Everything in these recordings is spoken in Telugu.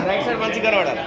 రైట్ సైడ్ మంచిగా కనబడాలి.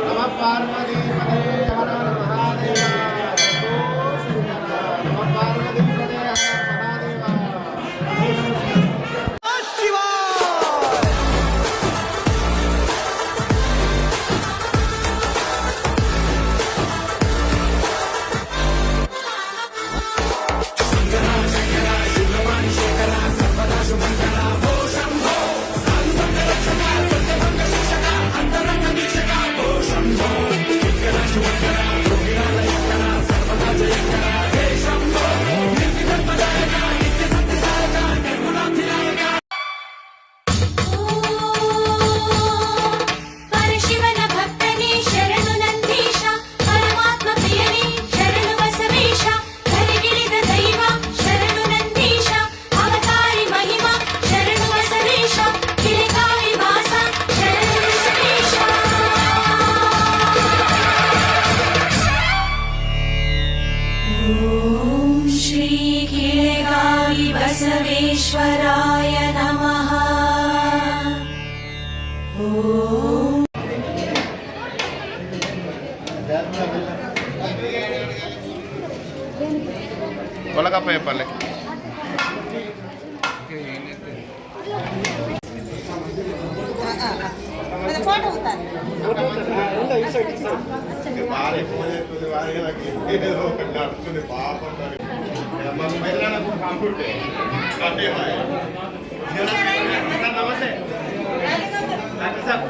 नमः बसवेश्वराय नमः। पल्ले फोटो उतार नमस्ते डॉक्टर साहब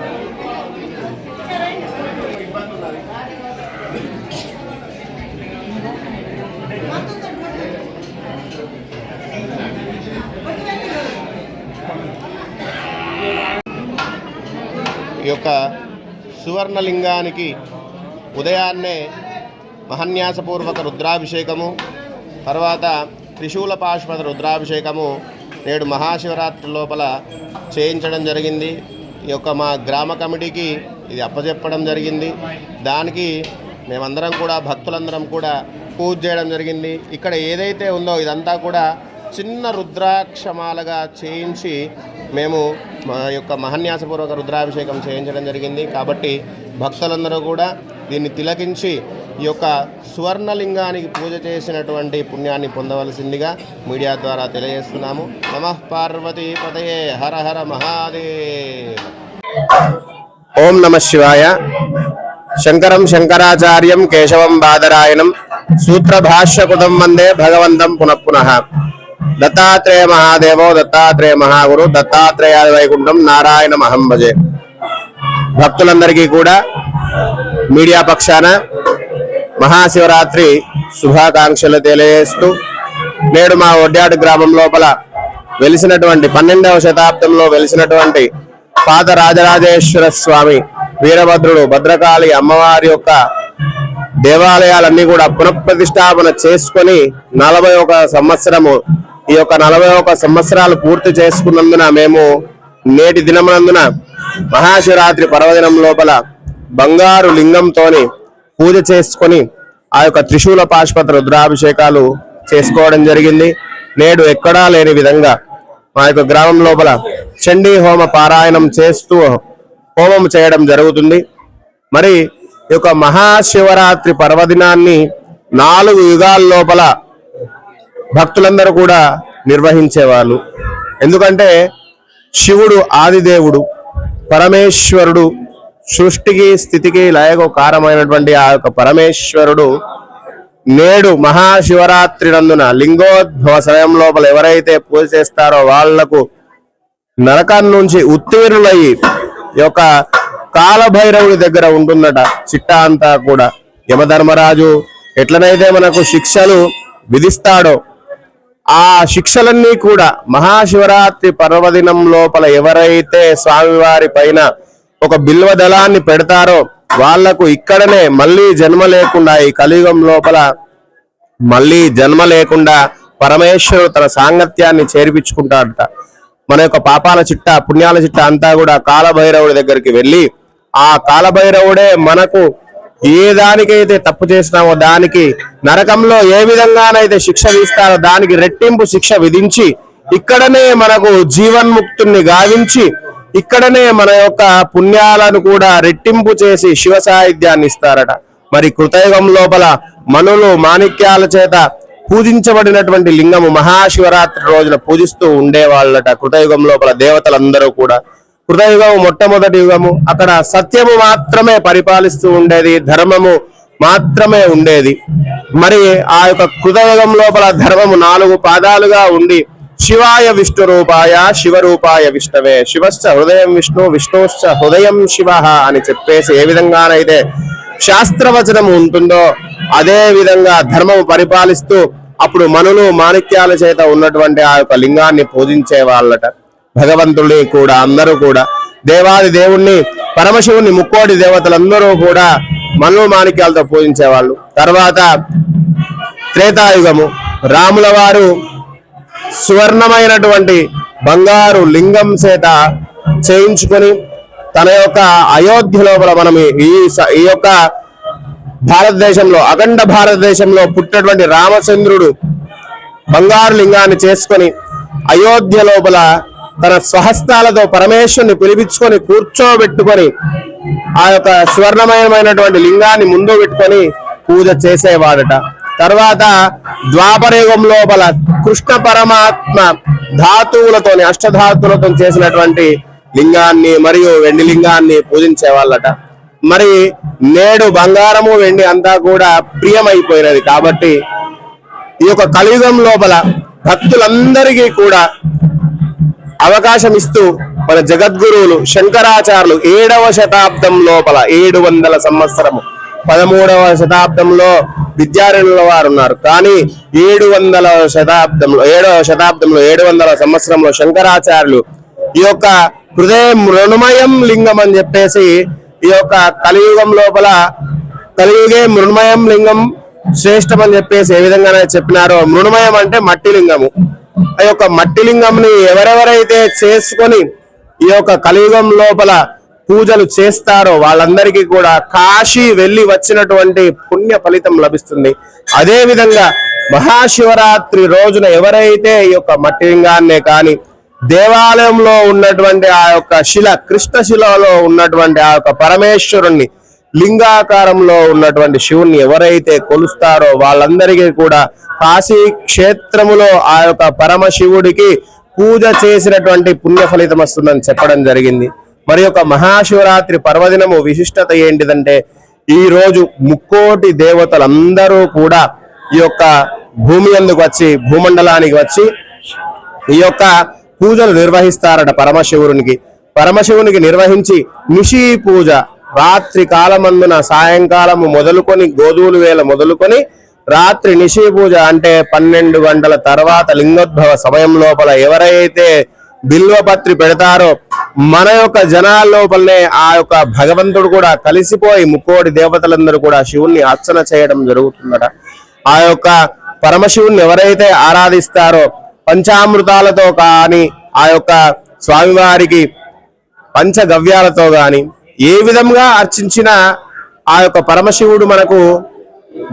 ఈ యొక్క సువర్ణలింగానికి ఉదయాన్నే మహన్యాసపూర్వక రుద్రాభిషేకము, తర్వాత త్రిశూల పాశుపత రుద్రాభిషేకము నేడు మహాశివరాత్రి లోపల చేయించడం జరిగింది. ఈ యొక్క మా గ్రామ కమిటీకి ఇది అప్పచెప్పడం జరిగింది. దానికి మేమందరం కూడా భక్తులందరం కూడా పూజ చేయడం జరిగింది. ఇక్కడ ఏదైతే ఉందో ఇదంతా కూడా చిన్న రుద్రాక్షమాలగా చేయించి మేము మా యొక్క మహన్యాసపూర్వక రుద్రాభిషేకం చేయించడం జరిగింది. కాబట్టి భక్తులందరూ కూడా దీన్ని తిలకించి ఈ యొక్క సువర్ణలింగానికి పూజ చేసినటువంటి పుణ్యాన్ని పొందవలసిందిగా మీడియా ద్వారా తెలియజేస్తున్నాము. నమః పార్వతీ పతయే హర హర మహాదేవ్. ఓం నమః శివాయ. శంకరం శంకరాచార్యం కేశవం బాదరాయణం సూత్రభాష్యకృతం వందే భగవంతం పునః పునః. దత్తాత్రేయ మహాదేవో దత్తాత్రేయ మహాగురు దత్తాత్రేయాది వైకుంఠం నారాయణ మహం భజే. భక్తులందరికీ కూడా మీడియా పక్షాన మహాశివరాత్రి శుభాకాంక్షలు తెలియజేస్తూ నేడు మా ఒడ్యాడు గ్రామం లోపల వెలిసినటువంటి 12వ శతాబ్దంలో వెలిసినటువంటి పాత రాజరాజేశ్వర స్వామి, వీరభద్రుడు, భద్రకాళి అమ్మవారి యొక్క దేవాలయాలన్నీ కూడా పునఃప్రతిష్టాపన చేసుకొని 41 సంవత్సరము ఈ యొక్క 41 సంవత్సరాలు పూర్తి చేసుకున్నందున మేము నేటి దినమునందున మహాశివరాత్రి పర్వదినం లోపల బంగారు లింగంతోని పూజ చేసుకొని ఆ యొక్క త్రిశూల పాశుపత రుద్రాభిషేకాలు చేసుకోవడం జరిగింది. నేడు ఎక్కడా లేని విధంగా మా యొక్క గ్రామం లోపల చండీ హోమ పారాయణం చేస్తూ హోమం చేయడం జరుగుతుంది. మరి ఈ యొక్క మహాశివరాత్రి పర్వదినాన్ని 4 యుగాల లోపల భక్తులందరూ కూడా నిర్వహించేవాళ్ళు. ఎందుకంటే శివుడు ఆదిదేవుడు, పరమేశ్వరుడు, సృష్టికి స్థితికి లయకు కారమైనటువంటి ఆ యొక్క పరమేశ్వరుడు నేడు మహాశివరాత్రి నందున లింగోద్భవ సమయం లోపల ఎవరైతే పూజ చేస్తారో వాళ్లకు నరకం నుంచి ఉత్తీర్ణులయ్యి ఈ యొక్క కాలభైరవుడి దగ్గర ఉంటుందట చిట్టా అంతా కూడా. యమధర్మరాజు ఎట్లనైతే మనకు శిక్షలు విధిస్తాడో ఆ శిక్షలన్నీ కూడా మహాశివరాత్రి పర్వదినం లోపల ఎవరైతే స్వామివారి పైన ఒక బిల్వ దళాన్ని పెడతారో వాళ్లకు ఇక్కడనే మళ్ళీ జన్మ లేకుండా, ఈ కలియుగం లోపల మళ్ళీ జన్మ లేకుండా పరమేశ్వరుడు తన సాంగత్యాన్ని చేర్పించుకుంటాడట. మన యొక్క పాపాల చిట్ట పుణ్యాల చిట్ట అంతా కూడా కాలభైరవుడి దగ్గరికి వెళ్ళి ఆ కాలభైరవుడే మనకు ఏ దానికైతే తప్పు చేసినామో దానికి నరకంలో ఏ విధంగానైతే శిక్ష విధిస్తారో దానికి రెట్టింపు శిక్ష విధించి ఇక్కడనే మనకు జీవన్ముక్తుల్ని గావించి ఇక్కడనే మన యొక్క పుణ్యాలను కూడా రెట్టింపు చేసి శివ సాహిత్యాన్ని ఇస్తారట. మరి కృతయుగం లోపల మనులు మాణిక్యాల చేత పూజించబడినటువంటి లింగము మహాశివరాత్రి రోజున పూజిస్తూ ఉండేవాళ్ళట కృతయుగం లోపల దేవతలందరూ కూడా. కృతయుగము మొట్టమొదటి యుగము. అక్కడ సత్యము మాత్రమే పరిపాలిస్తూ ఉండేది, ధర్మము మాత్రమే ఉండేది. మరి ఆ యొక్క కృతయుగం లోపల ధర్మము 4 పాదాలుగా ఉండి శివాయ విష్ణు రూపాయ శివరూపాయ విష్ణవే శివశ్చ హృదయం విష్ణు విష్ణుశ్చ హృదయం శివ అని చెప్పేసి ఏ విధంగానైతే శాస్త్రవచనం ఉంటుందో అదే విధంగా ధర్మము పరిపాలిస్తూ అప్పుడు మనులు మాణిక్యాల చేత ఉన్నటువంటి ఆ యొక్క లింగాన్ని పూజించే వాళ్ళట. భగవంతుడిని కూడా అందరూ కూడా దేవాది దేవుణ్ణి పరమశివుని ముక్కోటి దేవతలందరూ కూడా మనులు మాణిక్యాలతో పూజించేవాళ్ళు. తర్వాత త్రేతాయుగము. రాముల వారు సువర్ణమైనటువంటి బంగారు లింగం చేత చేయించుకొని తన యొక్క అయోధ్య లోపల మనం ఈ యొక్క భారతదేశంలో అఖండ భారతదేశంలో పుట్టినటువంటి రామచంద్రుడు బంగారు లింగాన్ని చేసుకొని అయోధ్య లోపల తన స్వహస్తాలతో పరమేశ్వరుని పిలిపించుకొని కూర్చోబెట్టుకొని ఆ యొక్క స్వర్ణమయమైనటువంటి లింగాన్ని ముందు పెట్టుకొని పూజ చేసేవాడట. తర్వాత ద్వాపరయుగం లోపల కృష్ణ పరమాత్మ ధాతువులతోని అష్టధాతువులతో చేసినటువంటి లింగాన్ని మరియు వెండి లింగాన్ని పూజించే వాళ్ళట. మరి నేడు బంగారము వెండి అంతా కూడా ప్రియమైపోయినది కాబట్టి ఈ యొక్క కలియుగం లోపల భక్తులందరికీ కూడా అవకాశం ఇస్తూ మన జగద్గురువులు శంకరాచార్యులు 7వ శతాబ్దం లోపల 700 సంవత్సరము 13వ శతాబ్దంలో విద్యారణ్యుల వారు ఉన్నారు. కానీ 700వ శతాబ్దంలో 700 సంవత్సరంలో శంకరాచార్యులు ఈ యొక్క హృదయ మృణమయం లింగం అని చెప్పేసి ఈ యొక్క కలియుగం లోపల కలియుగే మృణమయం లింగం శ్రేష్టం అని చెప్పేసి ఏ విధంగా చెప్పినారో, మృణమయం అంటే మట్టి లింగము. ఆ యొక్క మట్టి లింగంని ఎవరెవరైతే చేసుకొని ఈ యొక్క కలియుగం లోపల పూజలు చేస్తారో వాళ్ళందరికీ కూడా కాశీ వెళ్ళి వచ్చినటువంటి పుణ్య ఫలితం లభిస్తుంది. అదే విధంగా మహాశివరాత్రి రోజున ఎవరైతే ఈ యొక్క మట్టి లింగాన్నే కానీ దేవాలయంలో ఉన్నటువంటి ఆ యొక్క శిల కృష్ణశిలలో ఉన్నటువంటి ఆ యొక్క పరమేశ్వరుణ్ణి లింగాకారంలో ఉన్నటువంటి శివుణ్ణి ఎవరైతే కొలుస్తారో వాళ్ళందరికీ కూడా కాశీ క్షేత్రములో ఆ యొక్క పరమశివుడికి పూజ చేసినటువంటి పుణ్య ఫలితం వస్తుందని చెప్పడం జరిగింది. మరి యొక్క మహాశివరాత్రి పర్వదినము విశిష్టత ఏంటిదంటే ఈ రోజు ముక్కోటి దేవతలందరూ కూడా ఈ యొక్క భూమి అందుకు వచ్చి భూమండలానికి వచ్చి ఈ యొక్క పూజలు నిర్వహిస్తారట పరమశివునికి నిర్వహించి నిశీ పూజ రాత్రి కాలమందున సాయంకాలము మొదలుకొని గోధూలు వేళ మొదలుకొని రాత్రి నిశీ పూజ అంటే 12 గంటల తర్వాత లింగోద్భవ సమయం లోపల ఎవరైతే బిల్వపత్రి పెడతారో మన యొక్క జనాల లోపలనే ఆ యొక్క భగవంతుడు కూడా కలిసిపోయి ముక్కోటి దేవతలందరూ కూడా శివుణ్ణి అర్చన చేయడం జరుగుతుందట. ఆ యొక్క పరమశివుణ్ణి ఎవరైతే ఆరాధిస్తారో పంచామృతాలతో కానీ ఆ యొక్క స్వామివారికి పంచగవ్యాలతో గాని ఏ విధంగా అర్చించినా ఆ యొక్క పరమశివుడు మనకు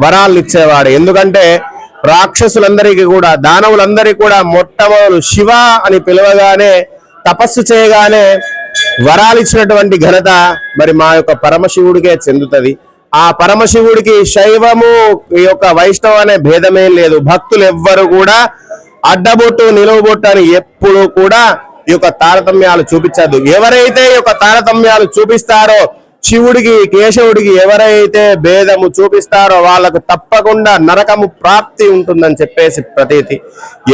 వరాలు ఇచ్చేవాడు. ఎందుకంటే రాక్షసులందరికీ కూడా దానవులందరికీ కూడా మొట్టమొదలు శివ అని పిలవగానే తపస్సు చేయగానే వరాలు ఇచ్చినటువంటి ఘనత మరి మా యొక్క పరమశివుడికే చెందుతుంది. ఆ పరమశివుడికి శైవము ఈ యొక్క వైష్ణవ అనే భేదమే లేదు. భక్తులు ఎవ్వరు కూడా అడ్డబొట్టు నిలువబొట్టు అని ఎప్పుడు కూడా ఈ యొక్క తారతమ్యాలు చూపించద్దు. ఎవరైతే ఈ యొక్క తారతమ్యాలు చూపిస్తారో శివుడికి కేశవుడికి ఎవరైతే భేదము చూపిస్తారో వాళ్ళకు తప్పకుండా నరకము ప్రాప్తి ఉంటుందని చెప్పేసి ప్రతీతి.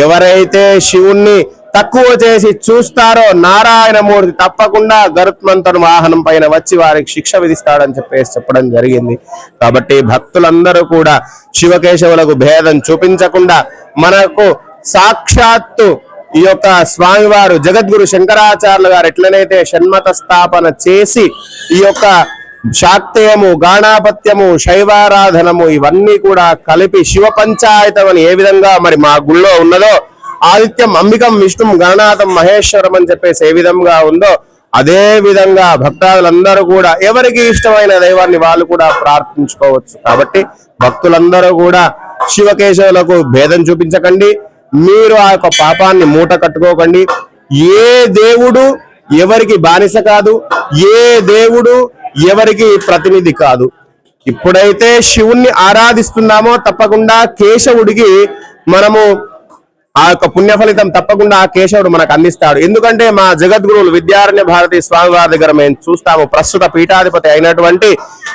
ఎవరైతే శివుణ్ణి తక్కువ చేసి చూస్తారో నారాయణమూర్తి తప్పకుండా గరుత్మంతుని వాహనం పైన వచ్చి వారికి శిక్ష విధిస్తాడని చెప్పేసి చెప్పడం జరిగింది. కాబట్టి భక్తులందరూ కూడా శివకేశవులకు భేదం చూపించకుండా మనకు సాక్షాత్తు ఈ యొక్క స్వామివారు జగద్గురు శంకరాచార్యులు గారు ఎట్లనైతే షణ్మత స్థాపన చేసి ఈ యొక్క శాక్తేయము గాణాపత్యము శైవారాధనము ఇవన్నీ కూడా కలిపి శివ పంచాయతం అని ఏ విధంగా మరి మా గుళ్ళో ఉన్నదో ఆదిత్యం అంబికం విష్ణుం గణనాథం మహేశ్వరం అని చెప్పేసి ఏ విధంగా ఉందో అదే విధంగా భక్తాదులందరూ కూడా ఎవరికి ఇష్టమైన దైవాన్ని వాళ్ళు కూడా ప్రార్థించుకోవచ్చు. కాబట్టి భక్తులందరూ కూడా శివకేశవులకు భేదం చూపించకండి. మీరు ఆ యొక్క పాపాన్ని మూట కట్టుకోకండి. ఏ దేవుడు ఎవరికి బానిస కాదు, ఏ దేవుడు ఎవరికి ప్రతినిధి కాదు. ఇప్పుడైతే శివుణ్ణి ఆరాధిస్తున్నామో తప్పకుండా కేశవుడికి మనము ఆ యొక్క పుణ్య ఫలితం తప్పకుండా ఆ కేశవుడు మనకు అందిస్తాడు. ఎందుకంటే మా జగద్గురువులు విద్యారణ్య భారతి స్వామి వారి దగ్గర మేము చూస్తాము. ప్రస్తుత పీఠాధిపతి అయినటువంటి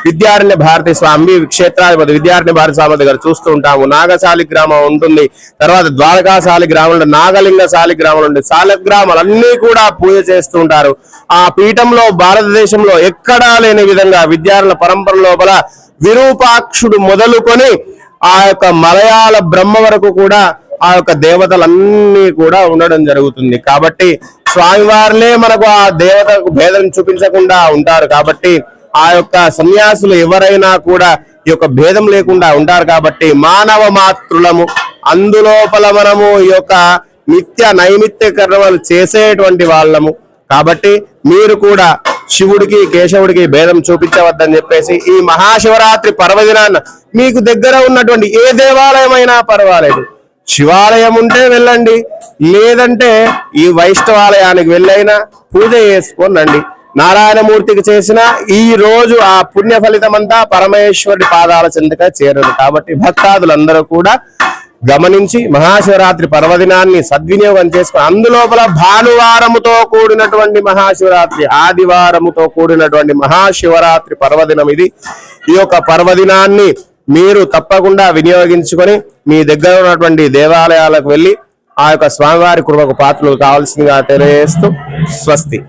విద్యారణ్య భారతి స్వామి క్షేత్రాధిపతి విద్యారణ్య భారతి స్వామి దగ్గర చూస్తూ ఉంటాము. నాగశాలి గ్రామం ఉంటుంది, తర్వాత ద్వారకాశాలి గ్రామం ఉంటుంది, నాగలింగ శాలి గ్రామాలు ఉంటుంది, శాలగ్రామాలన్నీ కూడా పూజ చేస్తూ ఉంటారు. ఆ పీఠంలో భారతదేశంలో ఎక్కడా లేని విధంగా విద్యారణ్య పరంపర లోపల విరూపాక్షుడు మొదలుకొని ఆ యొక్క మలయాళ బ్రహ్మ వరకు కూడా ఆ యొక్క దేవతలన్నీ కూడా ఉండడం జరుగుతుంది. కాబట్టి స్వామివారినే మనకు ఆ దేవతకు భేదం చూపించకుండా ఉంటారు. కాబట్టి ఆ యొక్క సన్యాసులు ఎవరైనా కూడా ఈ యొక్క భేదం లేకుండా ఉంటారు. కాబట్టి మానవ మాతృలము, అందులోపల మనము ఈ యొక్క నిత్య నైమిత్య కర్మలు చేసేటువంటి వాళ్ళము. కాబట్టి మీరు కూడా శివుడికి కేశవుడికి భేదం చూపించవద్దని చెప్పేసి ఈ మహాశివరాత్రి పర్వదినాన్న మీకు దగ్గర ఉన్నటువంటి ఏ దేవాలయమైనా పర్వాలేదు, శివాలయం ఉంటే వెళ్ళండి, లేదంటే ఈ వైష్ణవాలయానికి వెళ్ళైనా పూజ చేసుకొని రండి. నారాయణమూర్తికి చేసిన ఈ రోజు ఆ పుణ్య ఫలితం అంతా పరమేశ్వరుడి పాదాల చెంతక చేరదు. కాబట్టి భక్తాదులందరూ కూడా గమనించి మహాశివరాత్రి పర్వదినాన్ని సద్వినియోగం చేసుకుని, అందులోపల భానువారముతో కూడినటువంటి మహాశివరాత్రి, ఆదివారముతో కూడినటువంటి మహాశివరాత్రి పర్వదినం ఇది. ఈ యొక్క పర్వదినాన్ని మీరు తప్పకుండా వినియోగించుకొని మీ దగ్గర ఉన్నటువంటి దేవాలయాలకు వెళ్ళి ఆ యొక్క స్వామివారి కృపకు పాత్రలు కావాల్సిందిగా తెలియజేస్తూ స్వస్తి.